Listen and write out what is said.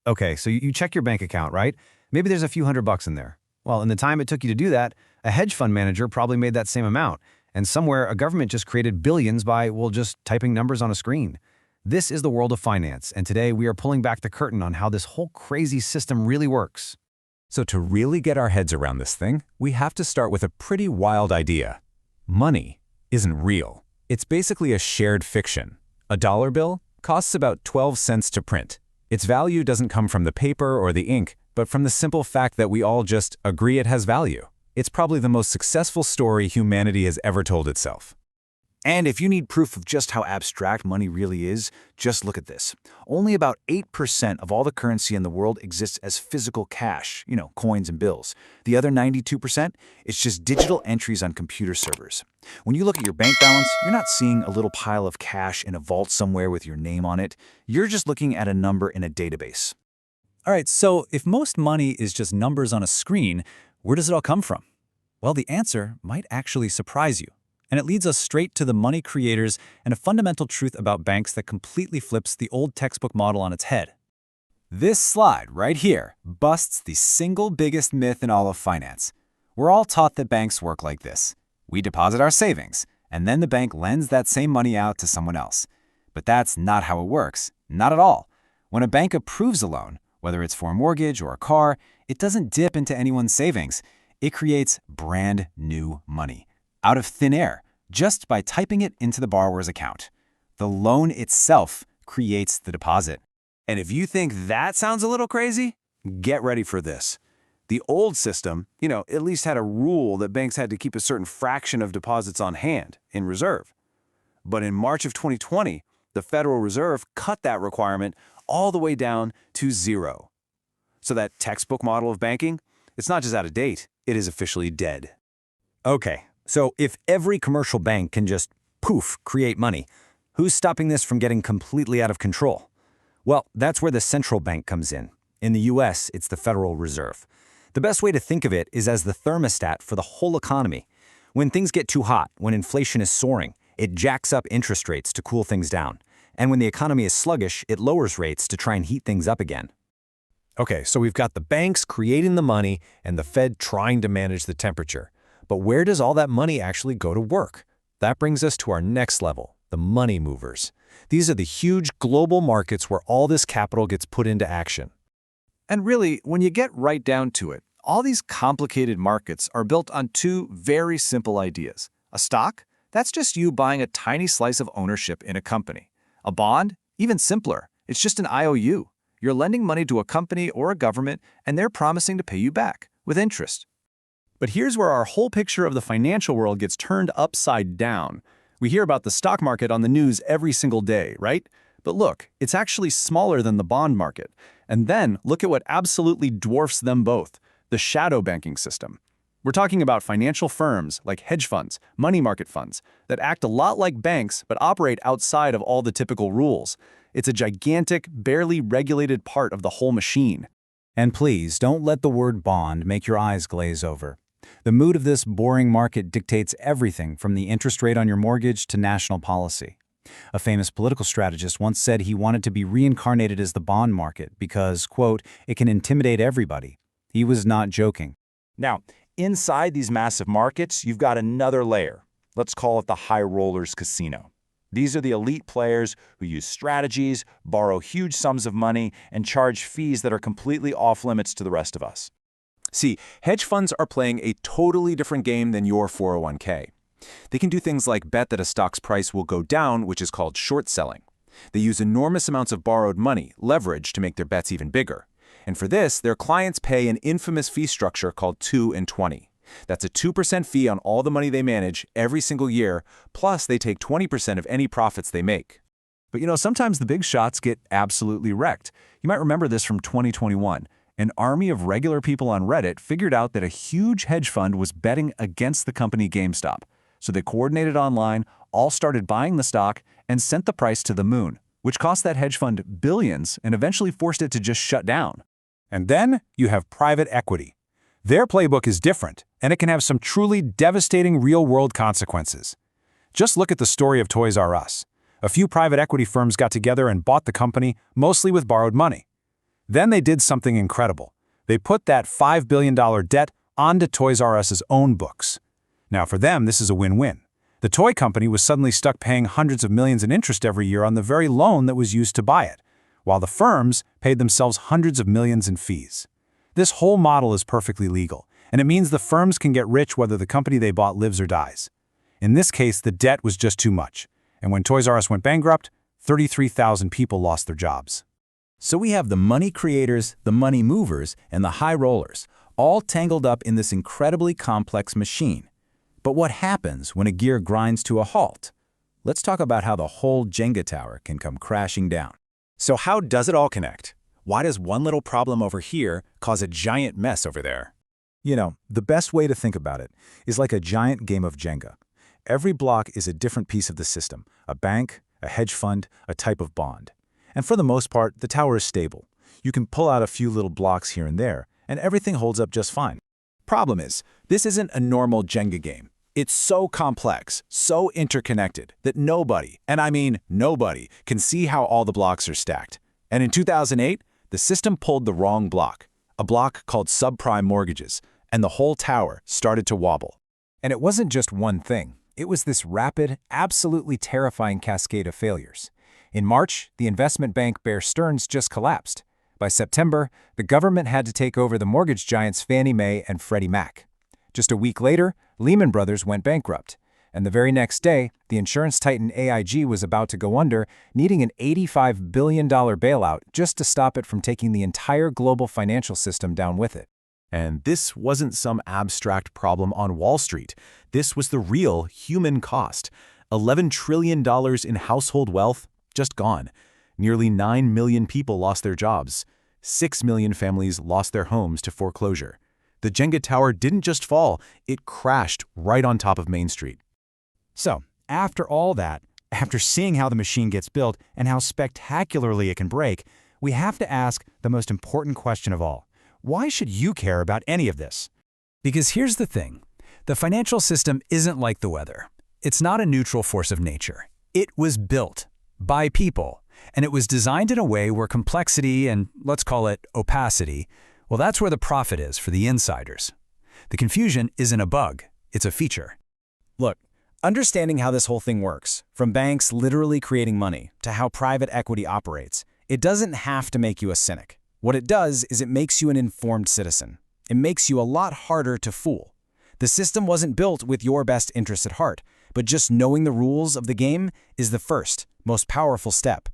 Okay, so you check your bank account, right? Maybe there's a few $100 in there. Well, in the time it took you to do that, a hedge fund manager probably made that same amount. And somewhere, a government just created billions by, well, just typing numbers on a screen. This is the world of finance, and today we are pulling back the curtain on how this whole crazy system really works. So to really get our heads around this thing, we have to start with a pretty wild idea. Money isn't real. It's basically a shared fiction. A dollar bill costs about 12 cents to print. Its value doesn't come from the paper or the ink, but from the simple fact that we all just agree it has value. It's probably the most successful story humanity has ever told itself. And if you need proof of just how abstract money really is, just look at this. Only about 8% of all the currency in the world exists as physical cash, coins and bills. The other 92%, it's just digital entries on computer servers. When you look at your bank balance, you're not seeing a little pile of cash in a vault somewhere with your name on it. You're just looking at a number in a database. All right, so if most money is just numbers on a screen, where does it all come from? Well, the answer might actually surprise you. And it leads us straight to the money creators and a fundamental truth about banks that completely flips the old textbook model on its head. This slide right here busts the single biggest myth in all of finance. We're all taught that banks work like this. We deposit our savings, and then the bank lends that same money out to someone else. But that's not how it works, not at all. When a bank approves a loan, whether it's for a mortgage or a car, it doesn't dip into anyone's savings. It creates brand new money, out of thin air, just by typing it into the borrower's account. The loan itself creates the deposit. And if you think that sounds a little crazy, get ready for this. The old system, at least had a rule that banks had to keep a certain fraction of deposits on hand, in reserve. But in March of 2020, the Federal Reserve cut that requirement all the way down to 0. So that textbook model of banking, it's not just out of date, it is officially dead. Okay, so if every commercial bank can just, poof, create money, who's stopping this from getting completely out of control? Well, that's where the central bank comes in. In the US, it's the Federal Reserve. The best way to think of it is as the thermostat for the whole economy. When things get too hot, when inflation is soaring, it jacks up interest rates to cool things down. And when the economy is sluggish, it lowers rates to try and heat things up again. Okay, so we've got the banks creating the money and the Fed trying to manage the temperature. But where does all that money actually go to work? That brings us to our next level, the money movers. These are the huge global markets where all this capital gets put into action. And really, when you get right down to it, all these complicated markets are built on two very simple ideas. A stock, that's just you buying a tiny slice of ownership in a company. A bond, even simpler, it's just an IOU. You're lending money to a company or a government, and they're promising to pay you back with interest. But here's where our whole picture of the financial world gets turned upside down. We hear about the stock market on the news every single day, right? But look, it's actually smaller than the bond market. And then look at what absolutely dwarfs them both, the shadow banking system. We're talking about financial firms like hedge funds, money market funds, that act a lot like banks but operate outside of all the typical rules. It's a gigantic, barely regulated part of the whole machine. And please, don't let the word bond make your eyes glaze over. The mood of this boring market dictates everything from the interest rate on your mortgage to national policy. A famous political strategist once said he wanted to be reincarnated as the bond market because, quote, it can intimidate everybody. He was not joking. Now, inside these massive markets, you've got another layer. Let's call it the high rollers casino. These are the elite players who use strategies, borrow huge sums of money, and charge fees that are completely off-limits to the rest of us. See, hedge funds are playing a totally different game than your 401k. They can do things like bet that a stock's price will go down, which is called short selling. They use enormous amounts of borrowed money, leverage, to make their bets even bigger. And for this, their clients pay an infamous fee structure called 2 and 20. That's a 2% fee on all the money they manage every single year, plus they take 20% of any profits they make. But sometimes the big shots get absolutely wrecked. You might remember this from 2021. An army of regular people on Reddit figured out that a huge hedge fund was betting against the company GameStop. So they coordinated online, all started buying the stock, and sent the price to the moon, which cost that hedge fund billions and eventually forced it to just shut down. And then you have private equity. Their playbook is different, and it can have some truly devastating real-world consequences. Just look at the story of Toys R Us. A few private equity firms got together and bought the company, mostly with borrowed money. Then they did something incredible. They put that $5 billion debt onto Toys R Us's own books. Now for them, this is a win-win. The toy company was suddenly stuck paying hundreds of millions in interest every year on the very loan that was used to buy it, while the firms paid themselves hundreds of millions in fees. This whole model is perfectly legal, and it means the firms can get rich whether the company they bought lives or dies. In this case, the debt was just too much, and when Toys R Us went bankrupt, 33,000 people lost their jobs. So we have the money creators, the money movers, and the high rollers, all tangled up in this incredibly complex machine. But what happens when a gear grinds to a halt? Let's talk about how the whole Jenga tower can come crashing down. So how does it all connect? Why does one little problem over here cause a giant mess over there? You know, the best way to think about it is like a giant game of Jenga. Every block is a different piece of the system, a bank, a hedge fund, a type of bond. And for the most part, the tower is stable. You can pull out a few little blocks here and there, and everything holds up just fine. Problem is, this isn't a normal Jenga game. It's so complex, so interconnected, that nobody, and I mean nobody, can see how all the blocks are stacked. And in 2008, the system pulled the wrong block, a block called subprime mortgages, and the whole tower started to wobble. And it wasn't just one thing. It was this rapid, absolutely terrifying cascade of failures. In March, the investment bank Bear Stearns just collapsed. By September, the government had to take over the mortgage giants Fannie Mae and Freddie Mac. Just a week later, Lehman Brothers went bankrupt. And the very next day, the insurance titan AIG was about to go under, needing an $85 billion bailout just to stop it from taking the entire global financial system down with it. And this wasn't some abstract problem on Wall Street. This was the real human cost. $11 trillion in household wealth, just gone. Nearly 9 million people lost their jobs. 6 million families lost their homes to foreclosure. The Jenga tower didn't just fall, it crashed right on top of Main Street. So, after all that, after seeing how the machine gets built and how spectacularly it can break, we have to ask the most important question of all. Why should you care about any of this? Because here's the thing. The financial system isn't like the weather. It's not a neutral force of nature. It was built by people, and it was designed in a way where complexity and, let's call it, opacity, well, that's where the profit is for the insiders. The confusion isn't a bug, it's a feature. Look, understanding how this whole thing works, from banks literally creating money to how private equity operates, it doesn't have to make you a cynic. What it does is it makes you an informed citizen. It makes you a lot harder to fool. The system wasn't built with your best interests at heart, but just knowing the rules of the game is the first, most powerful step.